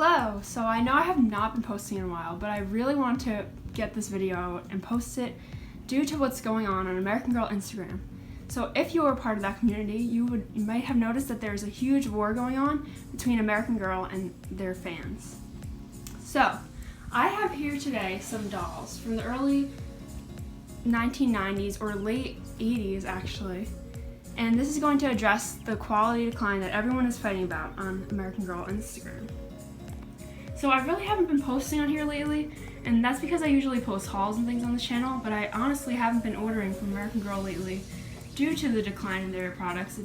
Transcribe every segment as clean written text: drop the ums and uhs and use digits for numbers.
Hello! So I know I have not been posting in a while, but I really want to get this video out and post it due to what's going on American Girl Instagram. So if you are part of that community, you might have noticed that there's a huge war going on between American Girl and their fans. So I have here today some dolls from the early 1990s or late 80s actually. And this is going to address the quality decline that everyone is fighting about on American Girl Instagram. So I really haven't been posting on here lately, and that's because I usually post hauls and things on this channel, but I honestly haven't been ordering from American Girl lately due to the decline in their products.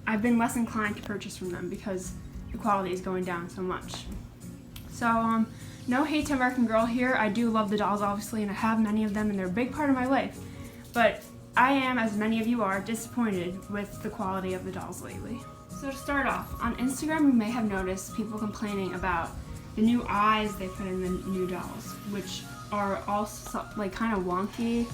I've been less inclined to purchase from them because the quality is going down so much. So no hate to American Girl here. I do love the dolls obviously, and I have many of them and they're a big part of my life. But I am, as many of you are, disappointed with the quality of the dolls lately. So to start off, on Instagram you may have noticed people complaining about the new eyes they put in the new dolls, which are all like kind of wonky.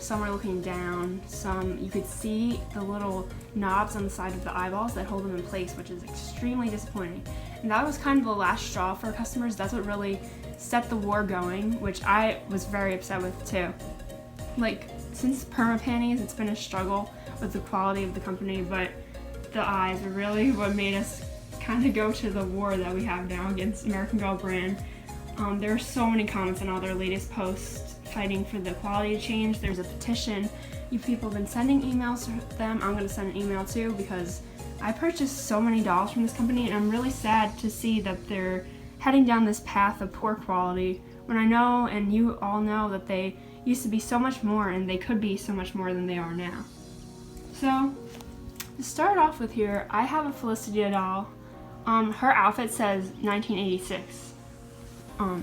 Some are looking down, some you could see the little knobs on the side of the eyeballs that hold them in place, which is extremely disappointing. And that was kind of the last straw for customers. That's what really set the war going, which I was very upset with too. Like, since perma panties, it's been a struggle with the quality of the company, but the eyes are really what made us kind of go to the war that we have now against American Girl brand. There are so many comments on all their latest posts fighting for the quality to change. There's a petition. You people have been sending emails to them. I'm going to send an email too because I purchased so many dolls from this company, and I'm really sad to see that they're heading down this path of poor quality when I know, and you all know, that they used to be so much more, and they could be so much more than they are now. So to start off with here, I have a Felicity doll. Her outfit says 1986.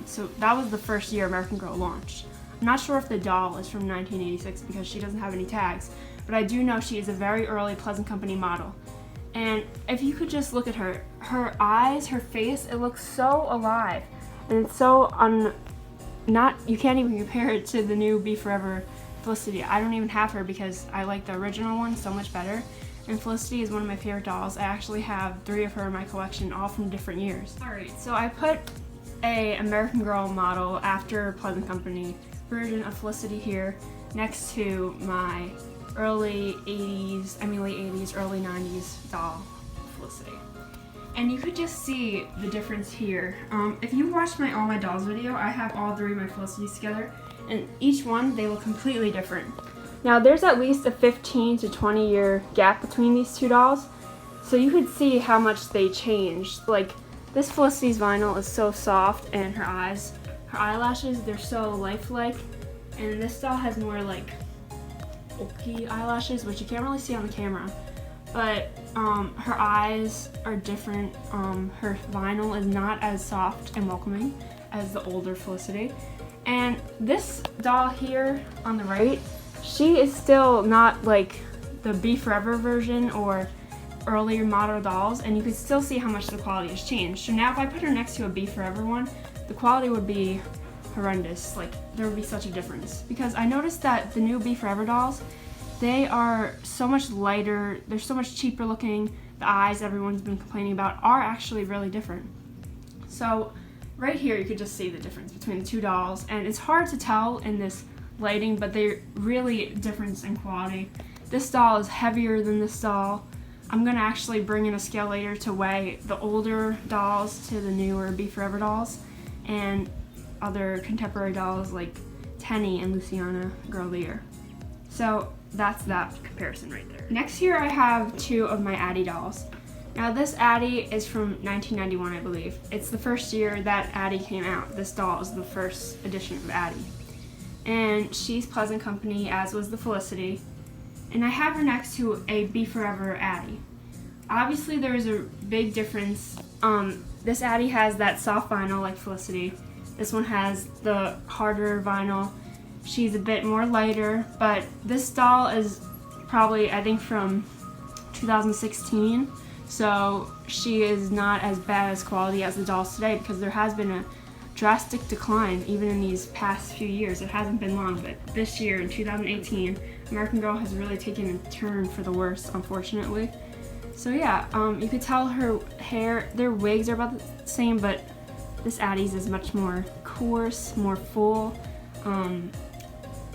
So that was the first year American Girl launched. I'm not sure if the doll is from 1986 because she doesn't have any tags, but I do know she is a very early Pleasant Company model. And if you could just look at her eyes, her face, it looks so alive. And it's so you can't even compare it to the new Be Forever Felicity. I don't even have her because I like the original one so much better. And Felicity is one of my favorite dolls. I actually have 3 of her in my collection, all from different years. Alright, so I put a American Girl model after Pleasant Company version of Felicity here next to my late 80s, early 90s doll, Felicity. And you could just see the difference here. If you watched my All My Dolls video, I have all 3 of my Felicities together, and each one, they look completely different. Now there's at least a 15 to 20 year gap between these 2 dolls, so you could see how much they changed. Like, this Felicity's vinyl is so soft, and her eyelashes, they're so lifelike, and this doll has more like bulky eyelashes, which you can't really see on the camera. But her eyes are different. Her vinyl is not as soft and welcoming as the older Felicity. And this doll here on the right, she is still not like the Be Forever version or earlier model dolls, and you can still see how much the quality has changed. So now if I put her next to a Be Forever one, the quality would be horrendous. Like, there would be such a difference. Because I noticed that the new Be Forever dolls, they are so much lighter, they're so much cheaper looking. The eyes everyone's been complaining about are actually really different. So right here you could just see the difference between the 2 dolls, and it's hard to tell in this lighting, but they're really different in quality. This doll is heavier than this doll. I'm going to actually bring in a scale later to weigh the older dolls to the newer Be Forever dolls and other contemporary dolls like Tenny and Luciana Girl of the Year. So that's that comparison right there. Next here I have 2 of my Addy dolls. Now this Addy is from 1991, I believe. It's the first year that Addy came out. This doll is the first edition of Addy. And she's Pleasant Company, as was the Felicity. And I have her next to a Be Forever Addy. Obviously there is a big difference. This Addy has that soft vinyl like Felicity. This one has the harder vinyl. She's a bit more lighter, but this doll is probably, I think, from 2016. So she is not as bad as quality as the dolls today, because there has been a drastic decline even in these past few years. It hasn't been long, but this year in 2018, American Girl has really taken a turn for the worse, unfortunately. So yeah, you could tell her hair, their wigs are about the same, but this Addy's is much more coarse, more full.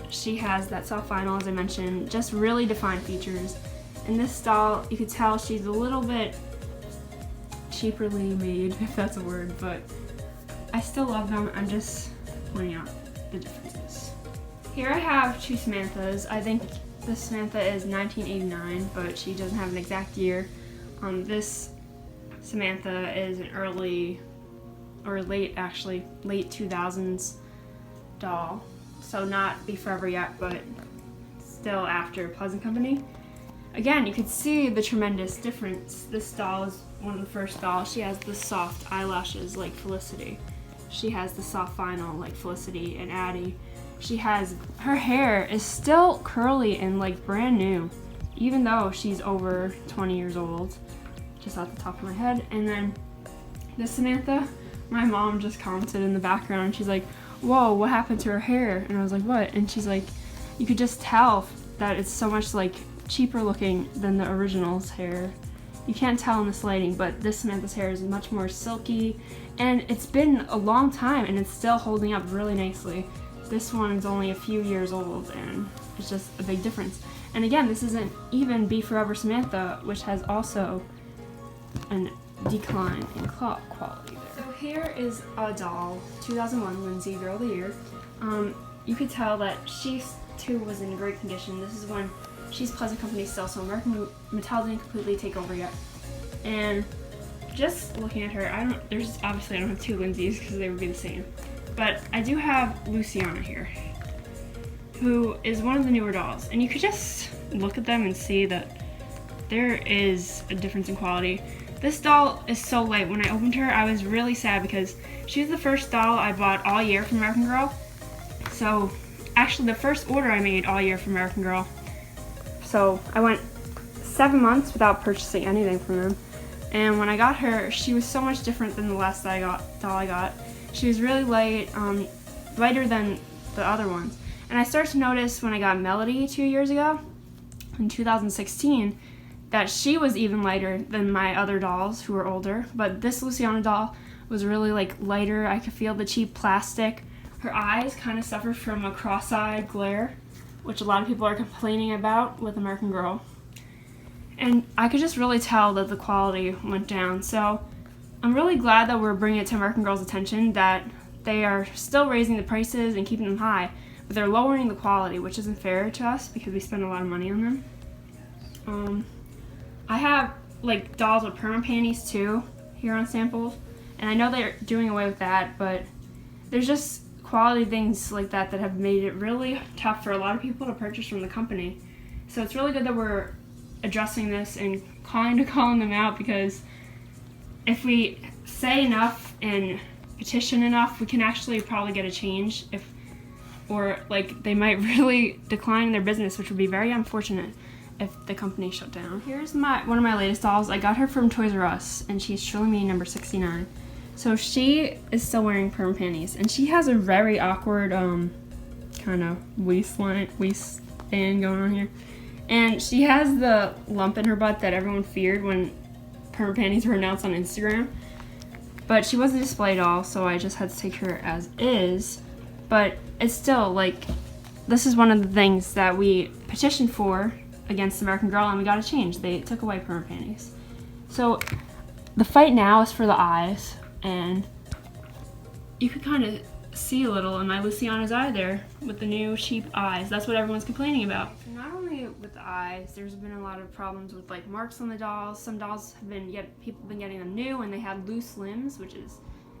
She has that soft vinyl, as I mentioned, just really defined features. In this doll, you could tell she's a little bit cheaperly made, if that's a word, but I still love them. I'm just pointing out the differences. Here I have two Samanthas. I think this Samantha is 1989, but she doesn't have an exact year. This Samantha is an early, or late 2000s doll. So not Be Forever yet, but still after Pleasant Company. Again, you could see the tremendous difference. This doll is one of the first dolls. She has the soft eyelashes like Felicity. She has the soft vinyl like Felicity and Addy. Her hair is still curly and like brand new, even though she's over 20 years old, just off the top of my head. And then this Samantha, my mom just commented in the background, she's like, whoa, what happened to her hair? And I was like, what? And she's like, you could just tell that it's so much like cheaper looking than the original's hair. You can't tell in this lighting, but this Samantha's hair is much more silky, and it's been a long time and it's still holding up really nicely. This one is only a few years old and it's just a big difference. And again, this isn't even Be Forever Samantha, which has also a decline in quality there. So here is a doll, 2001 Lindsay Girl of the Year. You could tell that she too was in great condition. This is when she's Pleasant Company still, so Mattel didn't completely take over yet. And just looking at her, I don't have two Lindsays because they would be the same. But I do have Luciana here, who is one of the newer dolls. And you could just look at them and see that there is a difference in quality. This doll is so light. When I opened her, I was really sad because she was the first doll I bought all year from American Girl. So actually the first order I made all year from American Girl. So I went 7 months without purchasing anything from them. And when I got her, she was so much different than the last doll I got. She was really light, lighter than the other ones. And I started to notice when I got Melody 2 years ago, in 2016, that she was even lighter than my other dolls who were older. But this Luciana doll was really like lighter. I could feel the cheap plastic. Her eyes kind of suffered from a cross-eyed glare, which a lot of people are complaining about with American Girl. And I could just really tell that the quality went down. So I'm really glad that we're bringing it to American Girl's attention, that they are still raising the prices and keeping them high, but they're lowering the quality, which isn't fair to us because we spend a lot of money on them. I have like dolls with perma panties too here on samples, and I know they're doing away with that, but there's just quality things like that that have made it really tough for a lot of people to purchase from the company. So it's really good that we're addressing this and calling them out, because if we say enough and petition enough, we can actually probably get a change, or like they might really decline their business, which would be very unfortunate if the company shut down. Here's one of my latest dolls. I got her from Toys R Us, and she's showing me number 69. So she is still wearing perm panties, and she has a very awkward kind of waistband going on here. And she has the lump in her butt that everyone feared when perm panties were announced on Instagram. But she was a display doll, so I just had to take her as is. But it's still like, this is one of the things that we petitioned for against American Girl, and we got a change. They took away perm panties. So the fight now is for the eyes, and you could kind of see a little in my Luciana's eye there with the new cheap eyes. That's what everyone's complaining about. Not only with the eyes, there's been a lot of problems with like marks on the dolls. Some dolls have people have been getting them new and they had loose limbs, which is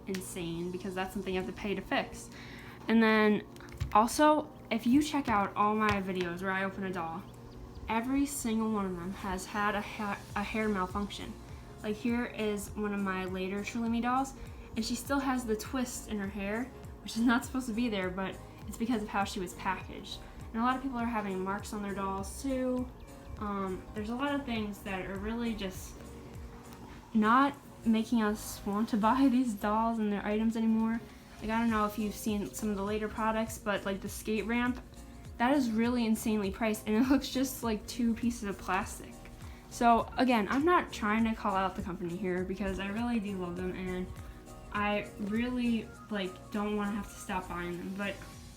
insane because that's something you have to pay to fix. And then also, if you check out all my videos where I open a doll, every single one of them has had a hair malfunction. Like here is one of my later Truly Me dolls, and she still has the twist in her hair, which is not supposed to be there, but it's because of how she was packaged. And a lot of people are having marks on their dolls too. There's a lot of things that are really just not making us want to buy these dolls and their items anymore. Like, I don't know if you've seen some of the later products, but like the skate ramp, that is really insanely priced, and it looks just like two pieces of plastic. So again, I'm not trying to call out the company here because I really do love them and I really don't want to have to stop buying them. But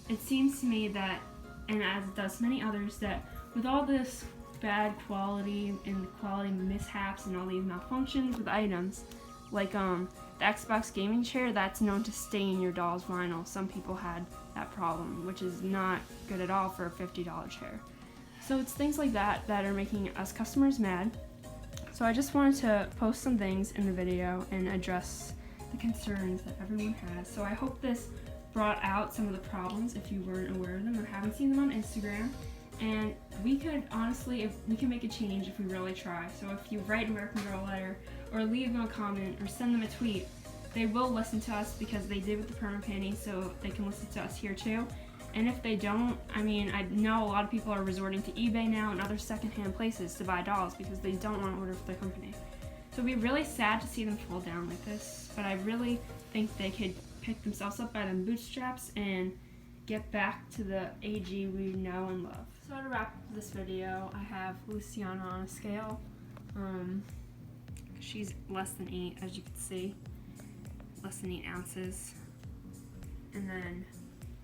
it seems to me that, and as it does many others, that with all this bad quality and quality mishaps and all these malfunctions with items, like the Xbox gaming chair that's known to stain your doll's vinyl. Some people had that problem, which is not good at all for a $50 chair. So it's things like that that are making us customers mad. So I just wanted to post some things in the video and address the concerns that everyone has. So I hope this brought out some of the problems if you weren't aware of them or haven't seen them on Instagram. And we could honestly, we can make a change if we really try. So if you write American Girl a letter or leave them a comment or send them a tweet, they will listen to us because they did with the perma panties, so they can listen to us here too. And if they don't, I mean, I know a lot of people are resorting to eBay now and other secondhand places to buy dolls because they don't want to order for their company. So it'd be really sad to see them fall down like this, but I really think they could pick themselves up by them bootstraps and get back to the AG we know and love. So to wrap up this video, I have Luciana on a scale. She's less than 8, as you can see, less than 8 ounces. And then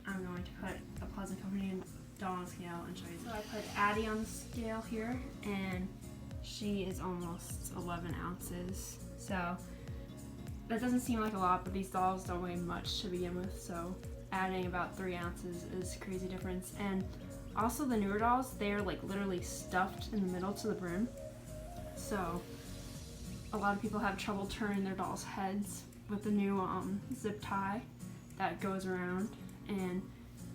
I'm going to put a Pleasant Company doll on the scale and show you. So I put Addy on the scale here, and she is almost 11 ounces. So that doesn't seem like a lot, but these dolls don't weigh much to begin with, so adding about 3 ounces is a crazy difference. And also the newer dolls, they're literally stuffed in the middle to the brim. So a lot of people have trouble turning their dolls' heads with the new zip tie that goes around. And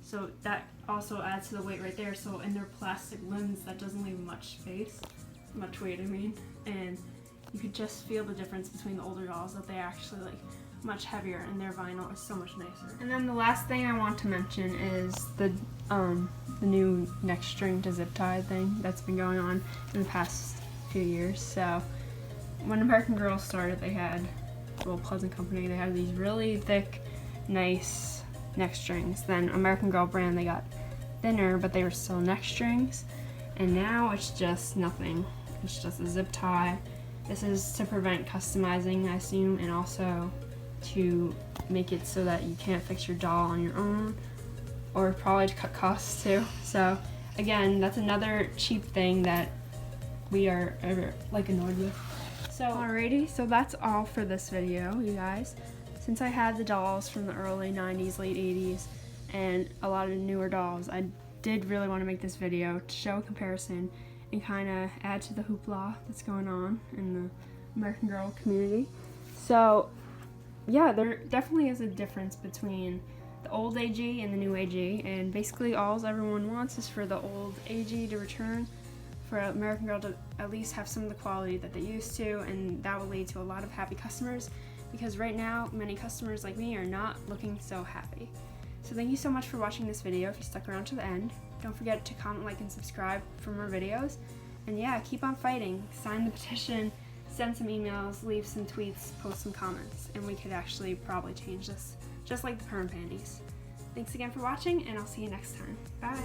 so that also adds to the weight right there. So in their plastic limbs, that doesn't leave much space, much weight I mean. And you could just feel the difference between the older dolls, that they actually much heavier and their vinyl is so much nicer. And then the last thing I want to mention is the new neck string to zip tie thing that's been going on in the past few years. So when American Girl started, they had, well, Pleasant Company, they had these really thick, nice neck strings. Then American Girl brand, they got thinner, but they were still neck strings. And now it's just nothing. It's just a zip tie. This is to prevent customizing, I assume, and also to make it so that you can't fix your doll on your own, or probably to cut costs too. So again, that's another cheap thing that we are annoyed with. So alrighty, so that's all for this video, you guys. Since I had the dolls from the early 90s, late 80s, and a lot of newer dolls, I did really want to make this video to show a comparison and kind of add to the hoopla that's going on in the American Girl community. So yeah, there definitely is a difference between the old AG and the new AG, and basically all everyone wants is for the old AG to return, for American Girl to at least have some of the quality that they used to, and that will lead to a lot of happy customers, because right now many customers like me are not looking so happy. So thank you so much for watching this video. If you stuck around to the end, don't forget to comment, like, and subscribe for more videos. And yeah, keep on fighting. Sign the petition, send some emails, leave some tweets, post some comments, and we could actually probably change this, just like the perm panties. Thanks again for watching, and I'll see you next time. Bye!